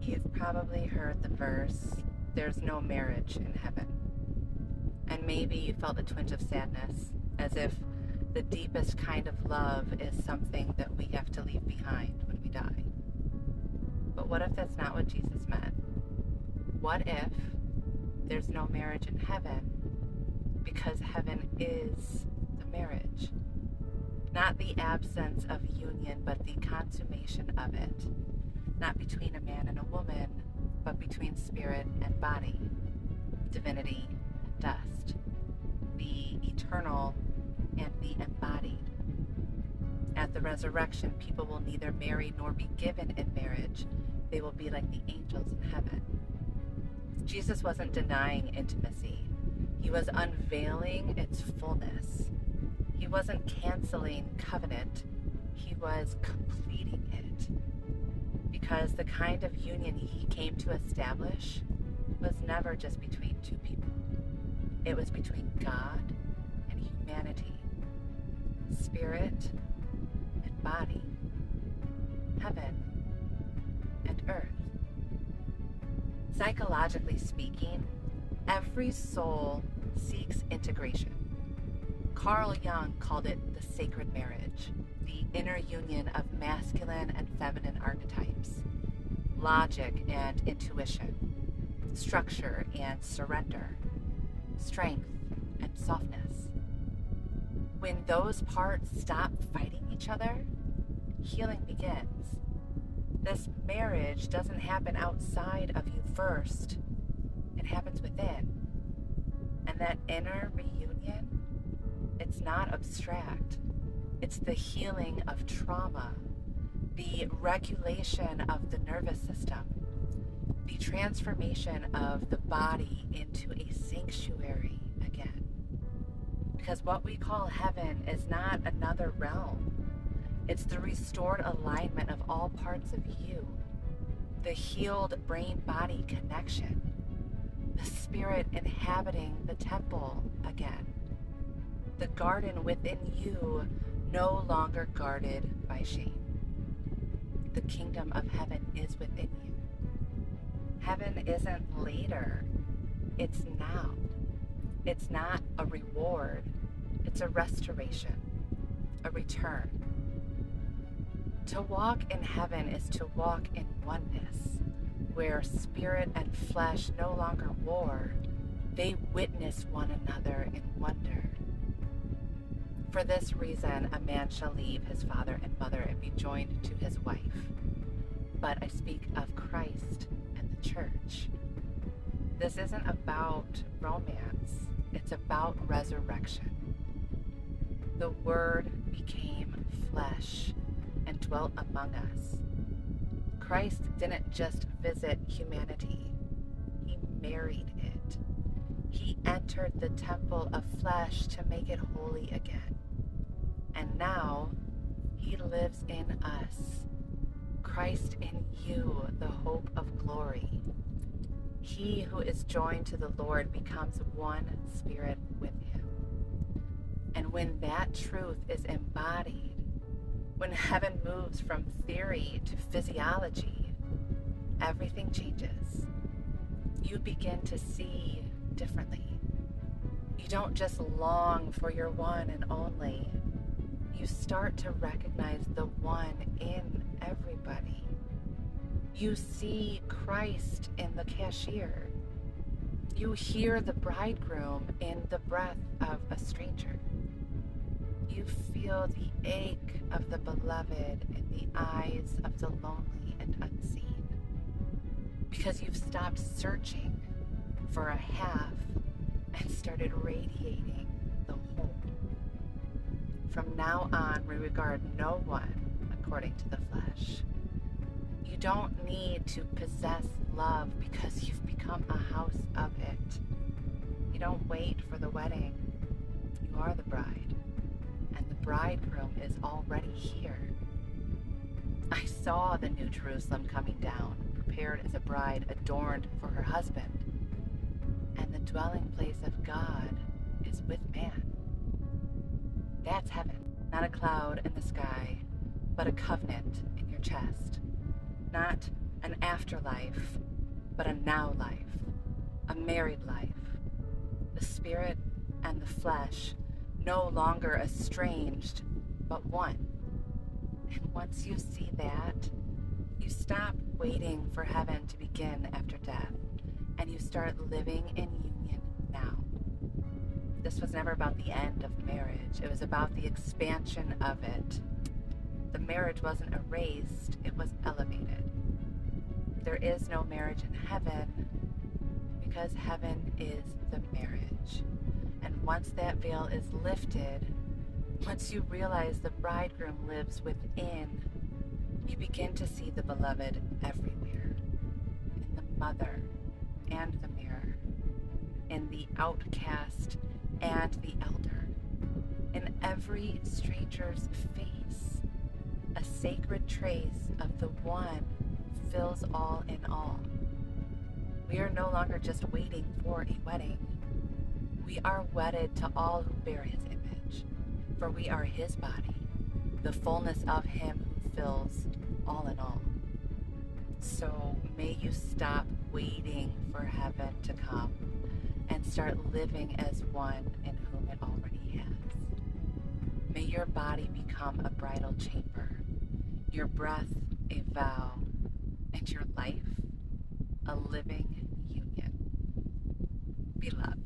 You've probably heard the verse, "There's no marriage in heaven." And maybe you felt a twinge of sadness, as if the deepest kind of love is something that we have to leave behind when we die. But what if that's not what Jesus meant? What if there's no marriage in heaven because heaven is the marriage? Not the absence of union, but the consummation of it. Not between a man and a woman, but between spirit and body, divinity and dust, the eternal and the embodied. At the resurrection, people will neither marry nor be given in marriage. They will be like the angels in heaven. Jesus wasn't denying intimacy. He was unveiling its fullness. He wasn't canceling covenant. He was completing it. Because the kind of union he came to establish was never just between two people. It was between God and humanity, spirit and body, heaven and earth. Psychologically speaking, every soul seeks integration. Carl Jung called it the sacred marriage, the inner union of masculine and feminine archetypes, logic and intuition, structure and surrender, strength and softness. When those parts stop fighting each other, healing begins. This marriage doesn't happen outside of you first. It happens within. And that inner reunion, it's not abstract. It's the healing of trauma, the regulation of the nervous system, the transformation of the body into a sanctuary again. Because what we call heaven is not another realm. It's the restored alignment of all parts of you, the healed brain-body connection, the spirit inhabiting the temple again, the garden within you no longer guarded by shame. The kingdom of heaven is within you. Heaven isn't later, it's now. It's not a reward, it's a restoration, a return. To walk in heaven is to walk in oneness, where spirit and flesh no longer war, they witness one another in wonder. For this reason, a man shall leave his father and mother and be joined to his wife. But I speak of Christ and the church. This isn't about romance, it's about resurrection. The Word became flesh and dwelt among us. Christ didn't just visit humanity, he married it. He entered the temple of flesh to make it holy again. And now he lives in us. Christ in you, the hope of glory. He who is joined to the Lord becomes one spirit with him. And when that truth is embodied, when heaven moves from theory to physiology, everything changes. You begin to see differently. You don't just long for your one and only. You start to recognize the one in everybody. You see Christ in the cashier. You hear the bridegroom in the breath of a stranger. You feel the ache of the beloved in the eyes of the lonely and unseen. Because you've stopped searching for a half and started radiating the whole. From now on, we regard no one according to the flesh. You don't need to possess love because you've become a house of it. You don't wait for the wedding. You are the bride. And the bridegroom is already here. I saw the New Jerusalem coming down, prepared as a bride adorned for her husband. And the dwelling place of God is with man. That's heaven. Not a cloud in the sky, but a covenant in your chest. Not an afterlife, but a now life, a married life. The spirit and the flesh no longer estranged, but one. And once you see that, you stop waiting for heaven to begin after death, and you start living in union now. This was never about the end of marriage. It was about the expansion of it. The marriage wasn't erased, it was elevated. There is no marriage in heaven because heaven is the marriage. And once that veil is lifted, once you realize the bridegroom lives within, you begin to see the beloved everywhere. In the mother and the mirror. In the outcast and the elder. In every stranger's face. A sacred trace of the one who fills all in all. We are no longer just waiting for a wedding. We are wedded to all who bear his image, for we are his body, the fullness of him who fills all in all. So may you stop waiting for heaven to come and start living as one in whom it already has. May your body become a bridal chamber, your breath a vow, and your life a living union. Beloved.